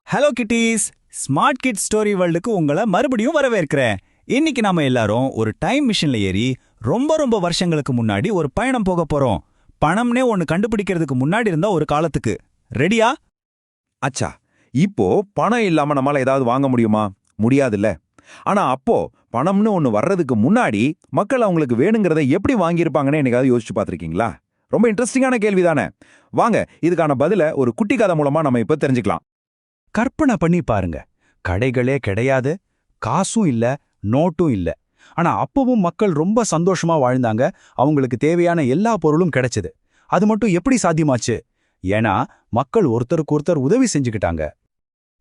Hello kitties, smart kid story வேர்ல்டுக்கு உங்களை மறுபடியும் வரவேற்கிறேன். இன்னைக்கு நாம எல்லாரும் ஒரு டைம் மிஷின்ல ஏறி ரொம்ப வருஷங்களுக்கு முன்னாடி ஒரு பயணம் போக போறோம். பணம்னே ஒன்னு கண்டுபிடிக்கிறதுக்கு முன்னாடி இருந்த ஒரு காலத்துக்கு. ரெடியா? அச்சா, இப்போ பணம் இல்லாம நம்மளால ஏதாவது வாங்க முடியுமா? முடியாதுல்ல. ஆனா அப்போ பணம்னு ஒன்னு வர்றதுக்கு முன்னாடி மக்கள் அவங்களுக்கு வேணுங்கிறத எப்படி வாங்கியிருப்பாங்கன்னு என்னைக்காவது யோசிச்சு பார்த்திருக்கீங்களா? ரொம்ப இன்ட்ரெஸ்டிங்கான கேள்விதானே. வாங்க, இதுக்கான பதில ஒரு குட்டி கதை மூலமா நம்ம இப்ப தெரிஞ்சுக்கலாம். கற்பனை பண்ணி பாருங்க. கடைகளே கிடையாது, காசும் இல்ல, நோட்டும் இல்ல. ஆனா அப்பவும் மக்கள் ரொம்ப சந்தோஷமா வாழ்ந்தாங்க. அவங்களுக்கு தேவையான எல்லா பொருளும் கிடைச்சது. அது மட்டும் எப்படி சாத்தியமாச்சு? ஏன்னா மக்கள் ஒருத்தருக்கு ஒருத்தர் உதவி செஞ்சுக்கிட்டாங்க.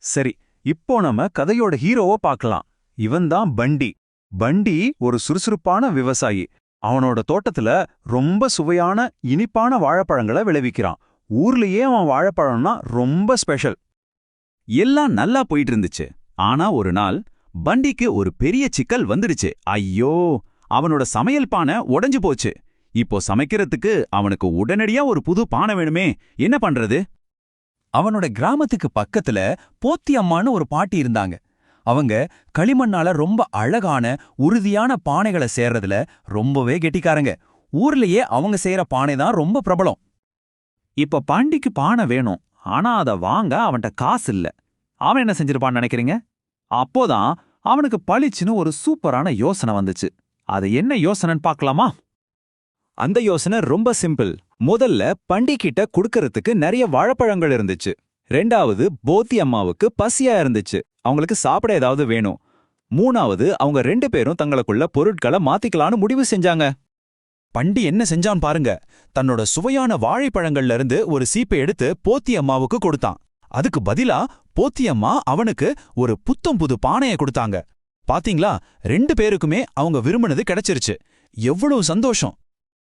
சரி, இப்போ நம்ம கதையோட ஹீரோவை பார்க்கலாம். இவன்தான் பண்டி. பண்டி ஒரு சுறுசுறுப்பான விவசாயி. அவனோட தோட்டத்துல ரொம்ப சுவையான இனிப்பான வாழைப்பழங்களை விளைவிக்கிறான். ஊர்லயே அவன் வாழைப்பழம்னா ரொம்ப ஸ்பெஷல். எல்லாம் நல்லா போயிட்டு இருந்துச்சு. ஆனா ஒரு நாள் பண்டிக்கு ஒரு பெரிய சிக்கல் வந்துடுச்சு. ஐயோ, அவனோட சமையல் பானை உடைஞ்சு போச்சு. இப்போ சமைக்கிறதுக்கு அவனுக்கு உடனடியா ஒரு புது பானை வேணுமே. என்ன பண்றது? அவனோட கிராமத்துக்கு பக்கத்துல போத்தி அம்மான்னு ஒரு பாட்டி இருந்தாங்க. அவங்க களிமண்ணால ரொம்ப அழகான உறுதியான பானைகளை செய்யறதுல ரொம்பவே கெட்டிக்காரங்க. ஊர்லயே அவங்க செய்யற பானை தான் ரொம்ப பிரபலம். இப்ப பாண்டிக்கு பானை வேணும். ஆனா அத வாங்க அவன்கிட்ட காசு இல்ல. அவன் என்ன செஞ்சிருப்பான்னு நினைக்கிறீங்க? அப்போதான் அவனுக்கு பளிச்சுன்னு ஒரு சூப்பரான யோசனை வந்துச்சு. அது என்ன யோசனைன்னு பார்க்கலாமா? அந்த யோசனை ரொம்ப சிம்பிள். முதல்ல பண்டிகிட்ட குடுக்கறதுக்கு நிறைய வாழைப்பழங்கள் இருந்துச்சு. ரெண்டாவது, போத்தி அம்மாவுக்கு பசியா இருந்துச்சு. அவங்களுக்கு சாப்பிட ஏதாவது வேணும். மூணாவது, அவங்க 2 பேரும் தங்களுக்குள்ள பொருட்களை மாத்திக்கலான்னு முடிவு செஞ்சாங்க. பண்டி என்ன செஞ்சான் பாருங்க. தன்னோட சுவையான வாழைப்பழங்கள்ல இருந்து ஒரு சீப்பை எடுத்து போத்தி அம்மாவுக்கு கொடுத்தான். அதுக்கு பதிலா போத்தி அம்மா அவனுக்கு ஒரு புத்தம் புது பானையை கொடுத்தாங்க. பாத்தீங்களா, 2 பேருக்குமே அவங்க விரும்பினது கிடைச்சிருச்சு. எவ்வளவு சந்தோஷம்!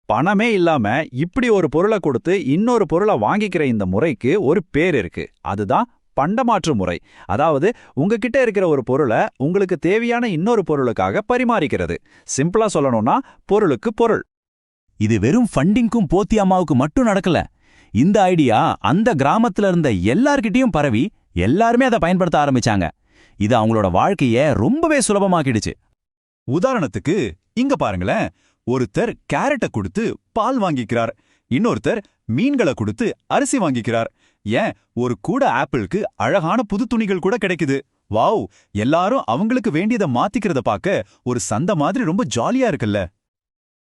பணமே இல்லாம இப்படி ஒரு பொருளை கொடுத்து இன்னொரு பொருளை வாங்கிக்கிற இந்த முறைக்கு ஒரு பேர் இருக்கு. அதுதான் பண்டமாற்று முறை. அதாவது உங்ககிட்ட இருக்கிற ஒரு பொருளை உங்களுக்கு தேவையான இன்னொரு பொருளுக்காக பரிமாறிக்கிறது. சிம்பிளா சொல்லணும்னா பொருளுக்கு பொருள். இது வெறும் ஃபண்டிங்க்கும் போத்தி அம்மாவுக்கு மட்டும் நடக்கல. இந்த ஐடியா அந்த கிராமத்துல இருந்த எல்லார்கிட்டயும் பரவி எல்லாருமே அதை பயன்படுத்த ஆரம்பிச்சாங்க. இது அவங்களோட வாழ்க்கைய ரொம்பவே சுலபமாக்கிடுச்சு. உதாரணத்துக்கு இங்க பாருங்களேன். ஒருத்தர் கேரட்டை கொடுத்து பால் வாங்கிக்கிறார். இன்னொருத்தர் மீன்களை கொடுத்து அரிசி வாங்கிக்கிறார். ஏன், ஒரு கூட ஆப்பிளுக்கு அழகான புது துணிகள் கூட கிடைக்குது. வாவ்! எல்லாரும் அவங்களுக்கு வேண்டியதை மாத்திக்கிறத பார்க்க ஒரு சந்தை மாதிரி ரொம்ப ஜாலியா இருக்குல்ல.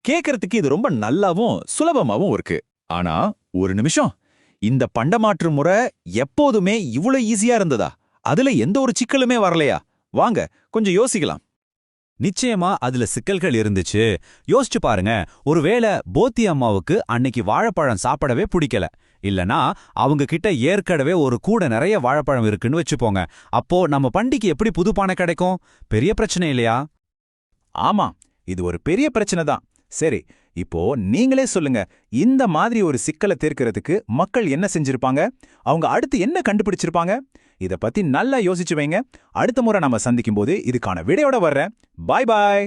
கேட்கறதுக்கு இது ரொம்ப நல்லாவும் சுலபமாவும் இருக்கு. ஆனா ஒரு நிமிஷம், இந்த பண்டமாற்று முறை எப்போதுமே இவ்வளவு ஈஸியா இருந்ததா? அதுல எந்த ஒரு சிக்கலுமே வரலையா? வாங்க கொஞ்சம் யோசிக்கலாம். நிச்சயமா அதுல சிக்கல்கள் இருந்துச்சு. யோசிச்சு பாருங்க. ஒருவேளை போத்தி அம்மாவுக்கு அன்னைக்கு வாழைப்பழம் சாப்பிடவே பிடிக்கல. இல்லனா அவங்க கிட்ட ஏற்கனவே ஒரு கூட நிறைய வாழைப்பழம் இருக்குன்னு வச்சுப்போங்க. அப்போ நம்ம பண்டிக்கு எப்படி புது பானை கிடைக்கும்? பெரிய பிரச்சனை இல்லையா? ஆமா, இது ஒரு பெரிய பிரச்சனை தான். சரி, இப்போ நீங்களே சொல்லுங்க. இந்த மாதிரி ஒரு சிக்கலை தீர்க்கிறதுக்கு மக்கள் என்ன செஞ்சிருப்பாங்க? அவங்க அடுத்து என்ன கண்டுபிடிச்சிருப்பாங்க? இத பத்தி நல்லா யோசிச்சு வைங்க. அடுத்த முறை நாம சந்திக்கும் போது இதுக்கான விடையோட வர்றேன். பாய் பாய்.